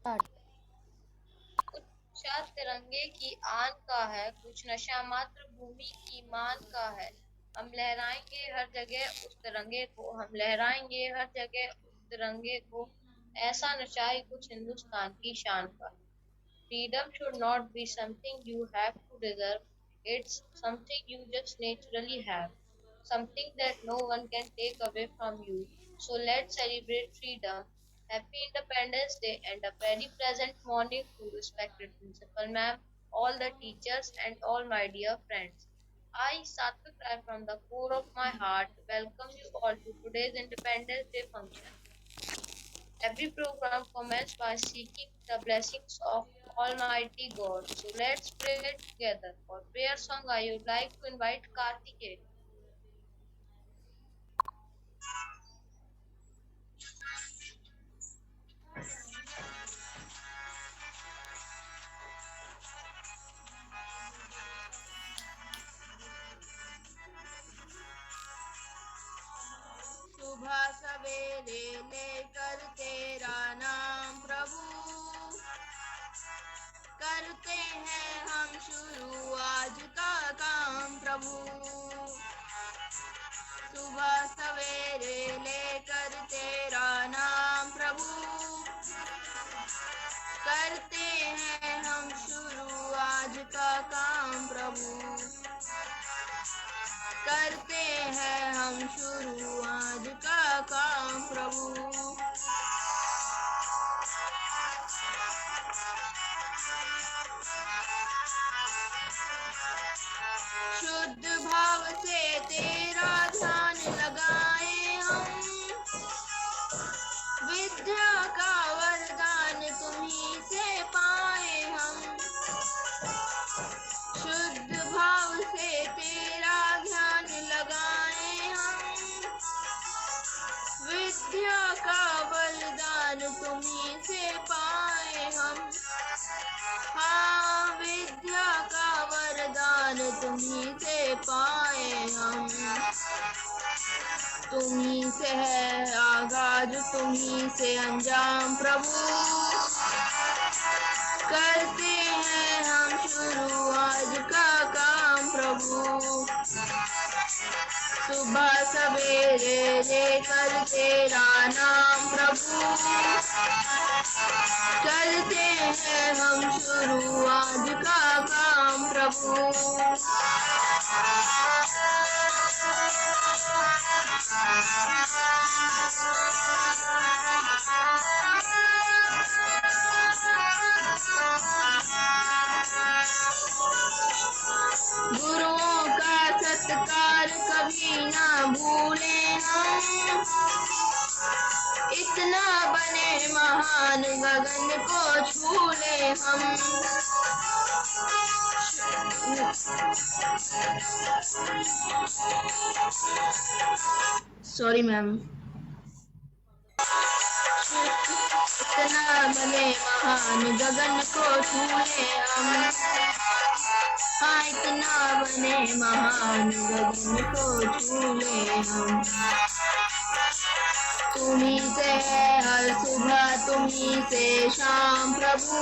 Start. कुछ तिरंगे की आन का है, कुछ नशा मात्र भूमि की मान का है। हम लहराएंगे हर जगह उस तिरंगे को, हम लहराएंगे हर जगह उस तिरंगे को। ऐसा नशा ही कुछ हिंदुस्तान की शान का है। Freedom should not be something you have to deserve. It's something you just naturally have. Something that no one can take away from you. So let's celebrate freedom. Happy Independence Day and a very pleasant morning to respected Principal Ma'am, all the teachers and all my dear friends. I, Satvik Rai from the core of my heart, welcome you all to today's Independence Day function. Every program commences by seeking the blessings of Almighty God. So let's pray together. For prayer song, I would like to invite Karthikeyan. सुबह सवेरे लेकर तेरा नाम प्रभु, करते हैं हम शुरू आज का काम प्रभु। सुबह सवेरे लेकर तेरा नाम प्रभु, करते हैं हम शुरू आज का काम प्रभु। करते हैं हम शुरू आज का काम प्रभु। शुद्ध भाव से तेरा ध्यान लगाए हम, विद्या का वरदान तुम्हीं से पाए हम। शुद्ध भाव से तेरा ध्यान लगाए हम, विद्या का वरदान तुम्हीं से पाए हम। हाँ, विद्या का वरदान तुम्हीं से पाए हम। तुम्हीं से है आगाज, तुम्हीं से अंजाम प्रभु, करते हैं हम शुरू आज का काम प्रभु। सुबह सवेरे लेकर तेरा नाम प्रभु, करते हैं हम शुरू आज का काम प्रभु। गुरुओं का सत्कार कभी ना भूले हम, इतना बने महान गगन को छू ले हम। Sorry ma'am. इतना बने महान गगन को छू ले हम। हाँ, इतना बने महान गगन को छू ले हम। तुम्हीं से है हर सुबह, तुम्हीं से शाम प्रभु,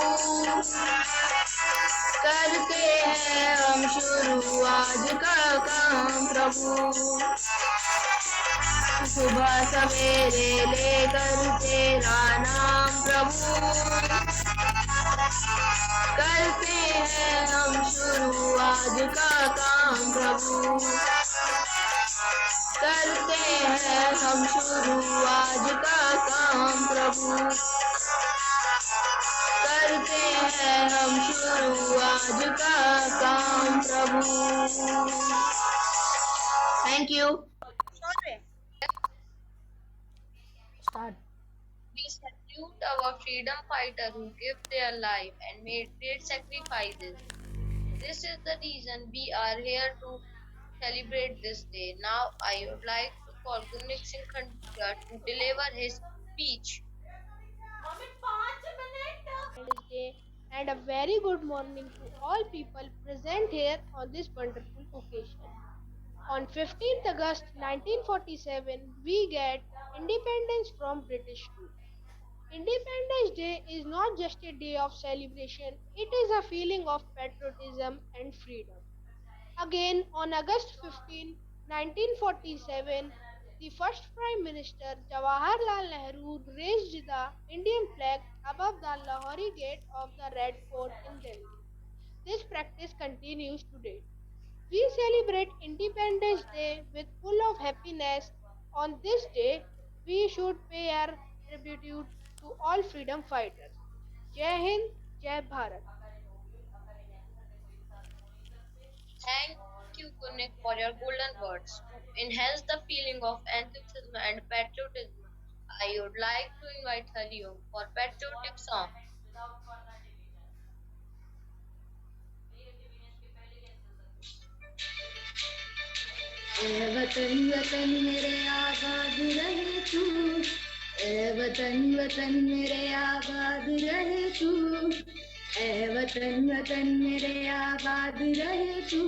करते हैं हम शुरू आज का काम प्रभु। सुबह सवेरे लेकर तेरा नाम प्रभु, करते हैं हम शुरू आज का काम प्रभु। करते हैं हम शुरू आज का काम प्रभु। करते हैं हम शुरू आज का काम प्रभु। Thank you. Start. We salute our freedom fighter who gave their life and made great sacrifices. This is the reason we are here to celebrate this day. Now I would like to call Gurmit Singh Khandia to deliver his speech. Independence Day and a very good morning to all people present here on this wonderful occasion. On 15th August 1947, we get independence from British rule. Independence Day is not just a day of celebration, it is a feeling of patriotism and freedom. Again, on August 15, 1947, the first Prime Minister Jawaharlal Nehru raised the Indian flag above the Lahori Gate of the Red Fort in Delhi. This practice continues today. We celebrate Independence Day with full of happiness. On this day, we should pay our tribute to all freedom fighters. Jai Hind, Jai Bharat. Thank you, Kunik, for your golden words. To enhance the feeling of enthusiasm and patriotism, I would like to invite Hariom for patriotic song. ए वतन वतन मेरे आबाद रहे तू, ए वतन वतन मेरे आबाद रहे तू, ए वतन वतन मेरे आबाद रहे तू,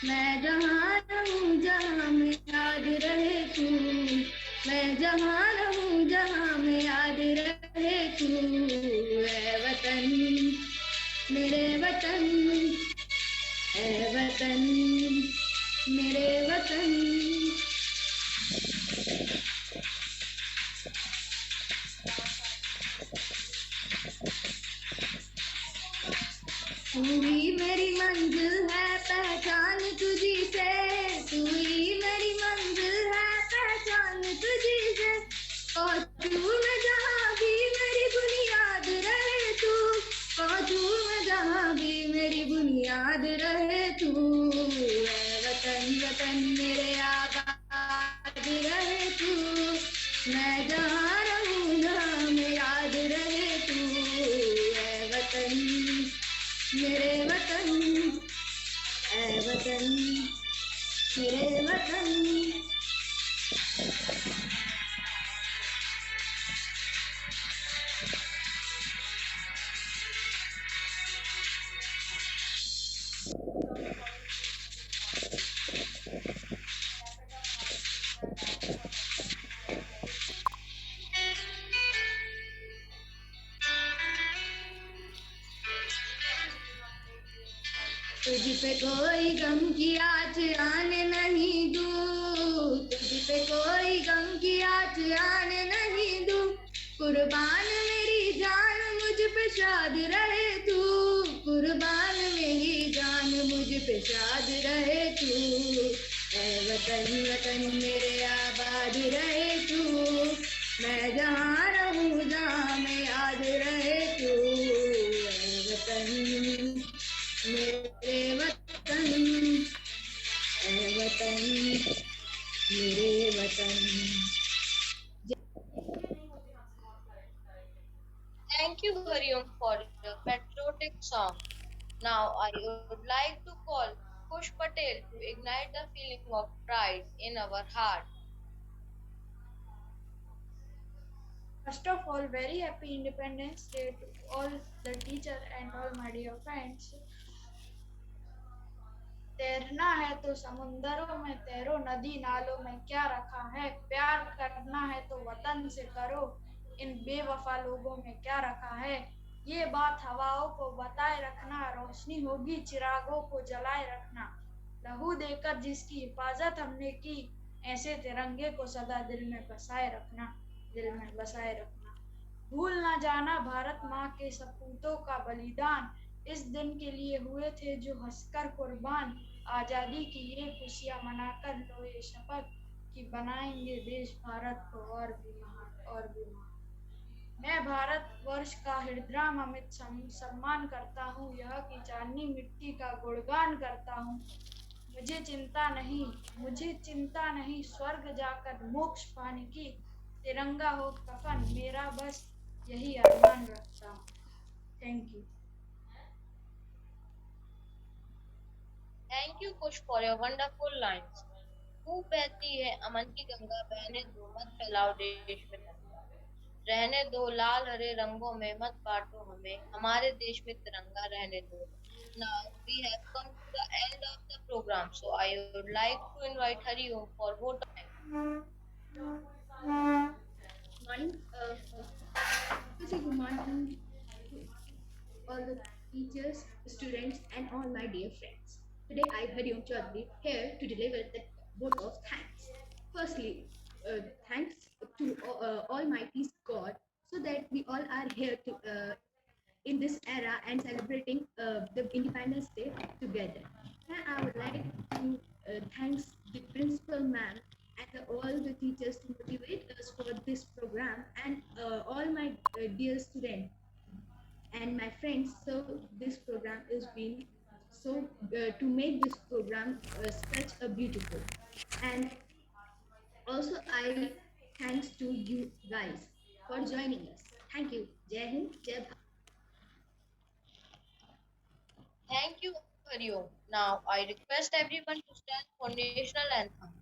मैं जहाँ रहूँ जहाँ में याद रहे तू, मैं जहाँ रहूँ जहाँ में याद रहे तू, ए वतन मेरे वतन, ए वतन मेरे वतन। तू ही मेरी मंजिल है पहचान तुझी से, तू ही मेरी मंजिल है पहचान तुझी से, पहुँचूं मैं जहाँ भी मेरी बुनियाद रहे तू, पहुँचूं मैं जहाँ भी मेरी बुनियाद रहे तू, वतन वतन मेरे आबाद रहे तू, मैं जहाँ रहूँ जहाँ में याद रहे तू, ऐ वतन मेरे वतन, ऐ वतन मेरे वतन। तुझ पे कोई गम की आँच आने नहीं दूँ, तुझ पे कोई गम की आँच आने नहीं दूँ, कुर्बान मेरी जान मुझ पे शाद रहे तू, कुर्बान मेरी जान मुझ पे शाद रहे तू, ऐ वतन वतन मेरे आबाद रहे तू, मैं जहाँ रहूँ जहाँ में याद रहे तू, ऐ वतन मेरे वतन, ऐ वतन मेरे वतन। Thank you, Hariom, for your patriotic song. Now, I would like to call Kush Patel to ignite the feeling of pride in our heart. First of all, very happy Independence Day to all the teacher and all my dear friends. तैरना है तो समुंदरों में तैरो, नदी नालों में क्या रखा है, प्यार करना है तो वतन से करो, इन बेवफा लोगों में क्या रखा है, ये बात हवाओं को बताए रखना, रोशनी होगी चिरागों को जलाए रखना, लहू देकर जिसकी हिफाजत हमने की, ऐसे तिरंगे को सदा दिल में बसाए रखना, दिल में बसाए रखना। भूल ना जाना भारत माँ के सपूतों का बलिदान, इस दिन के लिए हुए थे जो हंसकर कुर्बान, आजादी की ये खुशियां मनाकर लो ये शपथ कि बनाएंगे देश भारत को और भी महान, और भी महान। मैं भारत वर्ष का हृदय अमित सम्मान करता हूँ, यह की चांदनी मिट्टी का गुणगान करता हूँ, मुझे चिंता नहीं स्वर्ग जाकर मोक्ष पाने की, तिरंगा हो कफन मेरा बस यही अरमान रखता हूँ। Thank you. Thank you, Kush, for your wonderful lines. खूब बहती है अमन की गंगा, बहने दो मत फैलाओ देश में दंगा, रहने दो लाल हरे रंगों में मत बांटो हमें, हमारे देश में तिरंगा रहने दो। Now we have come to the end of the program, so I would like to invite Hariom for vote of thanks. morning. Firstly, good morning to all the teachers, students, and all my dear friends. Today, I, Hariom Chaudhary, here to deliver the vote of thanks. Firstly, thanks to Almighty God, so that we all are here to in this era and celebrating the Independence Day together. And I would like to thanks the principal ma'am and all the teachers to motivate us for this program and all my dear students and my friends. So this program is being so to make this program such a beautiful. And also I thanks to you guys for joining us. Thank you. Jai Hind, Jai Bharat. Thank you, Hariom. Now I request everyone to stand for national anthem.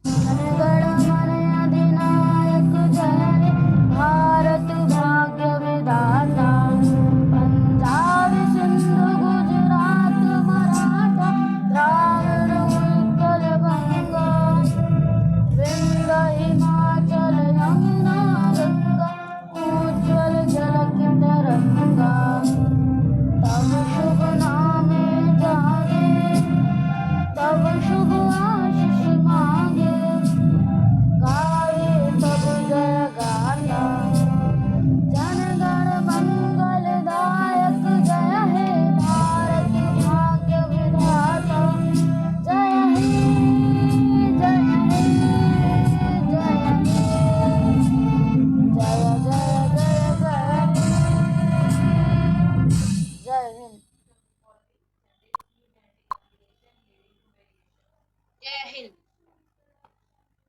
जनगण मन अधिनायक जय हे भारत भाग्य विधाता पंजाब सिंधु गुजरात मराठा द्राविड़ उत्कल बंगा विंध्य हिमाचल यमुना गंगा उज्ज्वल जलक तरंगा तब शुभ नामे जागे तब शुभ आशीष मांगे गावे तब जय गाथा जन गण मंगलदायक जय हे भारत भाग्य विधाता जय हे जय हे जय हे जय जय जय जय जय हिंद। Jai Hind.